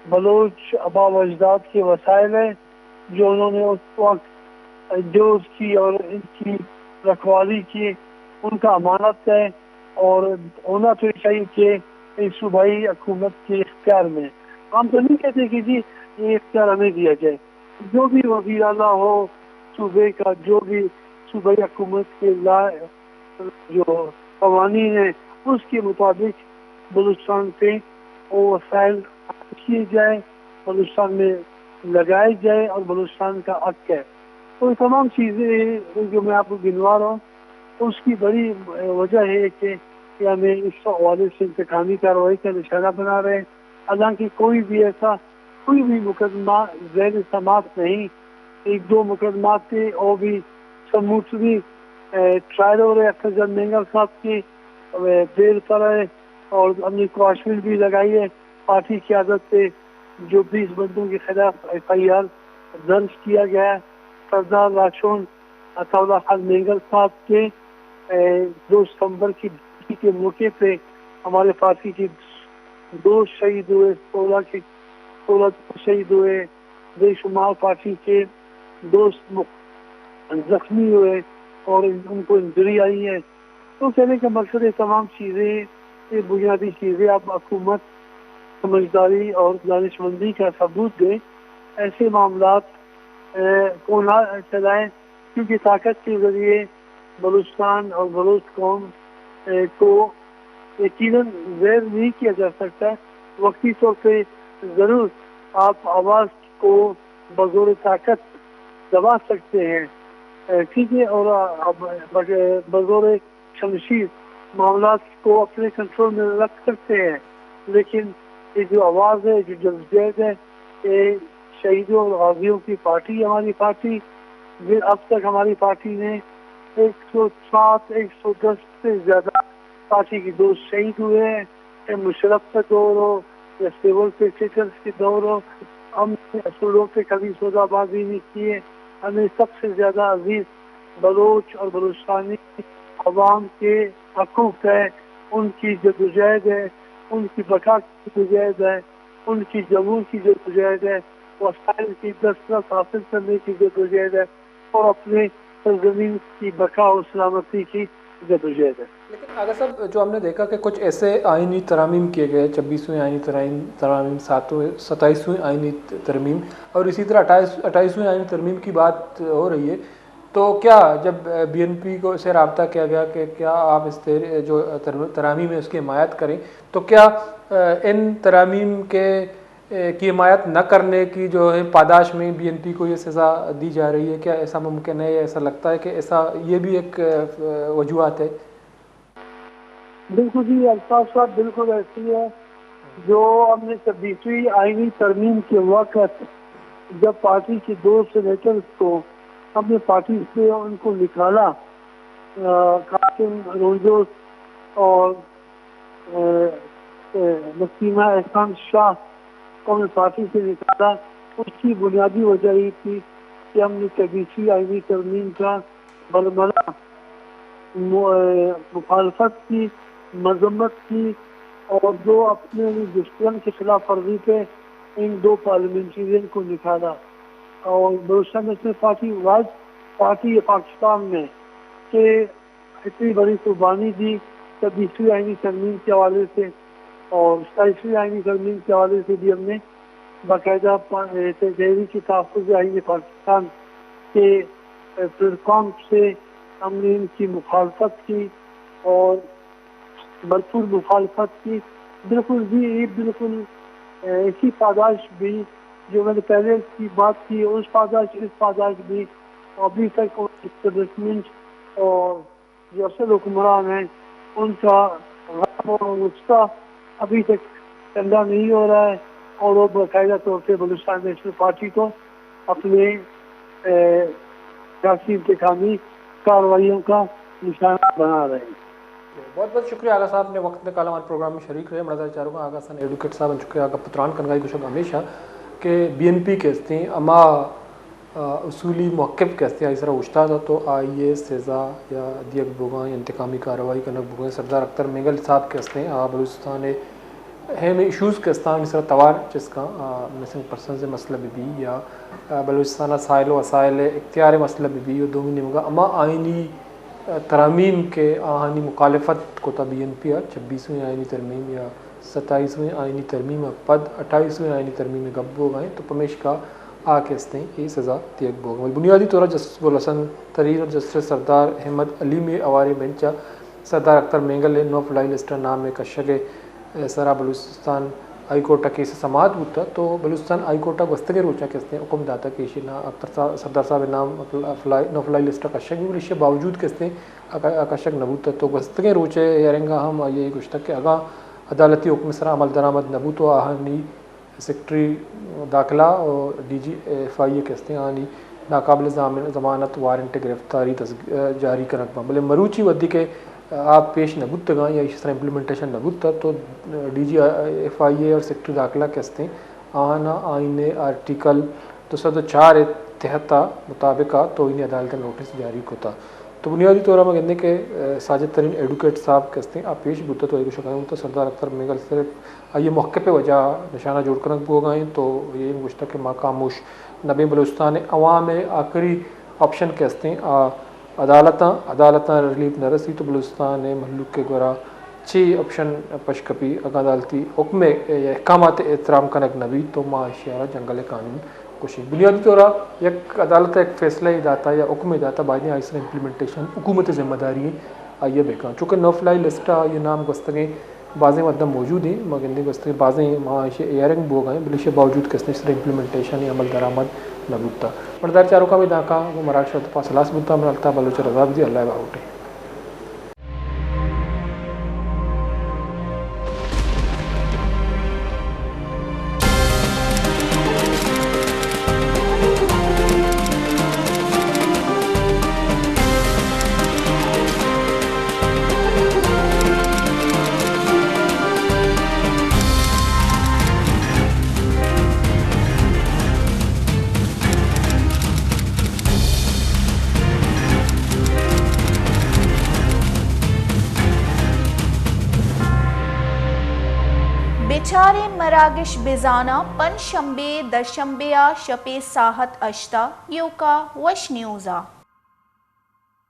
بلوچ آباء و اجداد کے وسائل ہیں جو انہوں نے اس وقت جو اس کی اور ان کی رکھوالی کی، ان کا امانت ہے، اور ہونا تو چاہیے کہ اس صوبائی حکومت کے اختیار میں. ہم تو نہیں کہتے کہ جی یہ اختیار ہمیں دیا جائے. جو بھی وزیر اعلیٰ ہو صوبے کا، جو بھی صوبائی حکومت کے جو قوانین ہیں، اس کے مطابق بلوچستان پہ وہ وسائل کیے جائے، بلوچستان میں لگائے جائے، اور بلوچستان کا حق ہے. تو یہ تمام چیزیں جو میں آپ کو گنوا رہا ہوں، اس کی بڑی وجہ ہے کہ ہمیں اس حوالے سے انتقامی کارروائی کا نشانہ بنا رہے ہیں. حالانکہ کوئی بھی مقدمہ زیر سماعت نہیں. ایک دو مقدمات تھے، اور بھی سموتھلی ٹرائل ہو رہے. افضل مینگل صاحب کی بیل پر ہے، اور ہم نے کواشمیر بھی لگائی ہے پارٹی کی عادت سے، جو 20 بندوں کے خلاف ایف آئی آر درج کیا گیا ہے. سردار راشون عطاءاللہ خان مینگل صاحب کے 2 ستمبر کی ڈیوٹی کے موقع پہ ہمارے پارٹی کے 2 شہید ہوئے، 16 شہید ہوئے. بے شمار پارٹی کے 2 زخمی ہوئے اور ان کو انجری آئی ہے. تو کہنے کا مقصد ہے تمام چیزیں، یہ بنیادی چیزیں اب حکومت سمجھداری اور دانش مندی کا ثبوت دے، ایسے معاملات کو نہ چلائیں، کیونکہ طاقت کے ذریعے بلوچستان اور بلوچ قوم کو یقیناً زیر نہیں کیا جا سکتا. وقتی طور پہ ضرور آپ آواز کو بزور طاقت دبا سکتے ہیں، ٹھیک ہے، اور بزور شمشیر معاملات کو اپنے کنٹرول میں رکھ سکتے ہیں. لیکن یہ جو آواز ہے، جو جدوجہد ہے، یہ شہیدوں اور غازیوں کی پارٹی ہماری پارٹی. اب تک ہماری پارٹی نے 107 110 سے زیادہ پارٹی کے 2 شہید ہوئے ہیں، کہ مشرف کا دور ہو یا سول کرکٹرز کی دور ہو، ہم نے اصولوں پہ کبھی سودا بازی نہیں کی ہے. ہمیں سب سے زیادہ عزیز بلوچ اور بلوچستانی عوام کے حقوق ہے، ان کی جدوجہد ہے، ان کی بقا کی جدوجہد ہے، ان کی جموں کی جدوجہد ہے، وسائل کی دسترس حاصل کرنے کی جدوجہد ہے، اور اپنے سرزمین کی بقا اور سلامتی کی جدوجہد ہے. لیکن آغا صاحب جو ہم نے دیکھا کہ کچھ ایسے آئینی ترامیم کیے گئے، 26ویں آئینی ترامیم، 27ویں آئینی ترمیم، اور اسی طرح 28ویں آئینی ترمیم کی بات ہو رہی ہے. تو کیا جب بی این پی کو سے رابطہ کیا گیا کہ کیا آپ اس جو ترامیم ہے اس کی حمایت کریں، تو کیا ان ترامیم کی حمایت نہ کرنے کی جو ہے پاداش میں بی این پی کو یہ سزا دی جا رہی ہے؟ کیا ایسا ممکن ہے یا ایسا لگتا ہے کہ ایسا یہ بھی ایک وجوہات ہے؟ بالکل جی الطاف صاحب، بالکل ایسی ہے. جو ہم نے 26ویں آئینی ترمیم کے وقت جب پارٹی کے 2 سینیٹرز کو ہم نے پارٹی سے ان کو نکالا، قاسم روزوس اور نسیمہ احسان شاہ کو ہم نے پارٹی سے نکالا، اس کی بنیادی وجہ یہ تھی کہ ہم نے 26ویں آئینی ترمیم کا برملا مخالفت کی، مذمت کی، اور جو اپنے دشمن کے خلاف ورزی پہ ان 2 پارلیمنٹرین کو نکالا. اور بلوچستان نیشنل پارٹی واحد پارٹی پاکستان میں کہ اتنی بڑی قربانی دی 26ویں آئینی ترمیم کے حوالے سے، اور 27ویں آئینی ترمیم کے حوالے سے بھی ہم نے باقاعدہ تحریک تحفظ آئین پاکستان کے پلیٹ فارم سے ہم نے ان کی مخالفت کی اور بھرپور مخالفت کی. بالکل بھی یہ بالکل ایسی پاداش بھی جو میں نے پہلے کی بات کی، اس پاداش بھی ابھی تک اسٹیبلشمنٹ اور جو اصل حکمران ہیں ان کا غم اور غصہ ابھی تک ٹھنڈا نہیں ہو رہا ہے، اور وہ باقاعدہ طور پہ بلوچستان نیشنل پارٹی کو اپنے سیاسی انتخابی کارروائیوں کا نشانہ بنا رہے ہیں. بہت بہت شکریہ آغا صاحب نے وقت نکالا ہمارے پروگرام میں شریک رہے. مردہ چاروں کا آغا سن ایڈوکیٹ صاحب چکے آگا پتران کنگائی گشک ہمیشہ کہ بی این پی کہتے ہیں اما اصولی موقف کہتے ہیں اس طرح اشتا تھا تو آئیے سزا یا دیگ بوگاں یا انتقامی کارروائی کنک بوگاں. سردار اختر مینگل صاحب کہتے ہیں بلوچستان ہیم ایشوز کہستان اس طرح توار جس کا مسنگ پرسن سے مسئلہ بھی یا بلوچستان سائل و وسائل اختیار مسئلہ بھی اور دومی نمگا اما آئینی ترامیم کے آہانی مخالفت کو تا بی این پی 26ویں آئینی ترمیم یا 27ویں آئینی ترمیم پد 28ویں آئینی ترمیم گب ہو گئے تو پمیش کا کہتے ہیں یہ سزا تیگ بو گئے. بنیادی طور جسٹس ابوالحسن ترین اور جسٹس سردار احمد علی میں اوارے بینچا سردار اختر مینگل نو فلائی لسٹر نام میں کشگ سرا بلوچستان ہائی کورٹ کیس سماعت ہوتا تو بلوچستان ہائی کورٹ گستگے روچا کہتے ہیں حکم داتا کہ نا سردار صاحب نام نو فلائی لسٹر کشگ بھی اس کے باوجود کہتے ہیں کشگ نبوتا تو گستگے روچے یارنگا ہم یہ گشتک کہ اگاں عدالتی حکم سرا عمل درآمد نبوت و آہانی سیکٹری داخلہ اور ڈی جی ایف آئی اے کہتے ہیں آنی ناقابل ضمانت وارنٹ گرفتاری جاری کرک بلے مروچی ودی کے آپ پیش نبوت گاں یا اس طرح امپلیمنٹیشن نبوت تو ڈی جی ایف آئی اے اور سیکٹری داخلہ کہتے ہیں آنا آئین آرٹیکل 204 تحت مطابقہ تو انہیں عدالت نوٹس جاری ہوتا. تو بنیادی طور پر کہتے ہیں کہ ساجد ترین ایڈوکیٹ صاحب کہتے ہیں آپ پیش بوتا تو ایک شکایت تو سردار اختر مینگل صرف یہ موقع پہ وجہ نشانہ جوڑ کر ہو گئے تو یہ مشتق ماں خاموش نبی بلوچستان عوام آخری آپشن کہتے ہیں عدالتاں ریلیف نہ رسی تو بلوچستان مخلوق کے گورا 6 آپشن پشکپی عدالتی حکم احکامات احترام کنک نبی تو معاشیارہ جنگل قانون کوشش. بنیادی طور یک عدالت ایک فیصلہ داتا یا حکم داتا بعد اس طرح امپلیمنٹیشن حکومت ذمہ داری آئیے بیکان چونکہ نو فلائی لسٹا یہ نام گستگیں بعضیں مدم موجود ہیں مگر گستگیں بعضیں معاشی ایئرنگ بو گئے بلش باوجود کس نے اس طرح امپلیمنٹیشن یا عمل درآمد نہ بودتا. بردار چاروں کا بھی داکا وہ مراکش پاس لاس بودتا مرالتا بلوچ رضا بھی اللہ باوٹے. بیچارے مراگش بزانا پن شنبے درشنبیا شپے ساحت اشتا یوکا وش نیوزا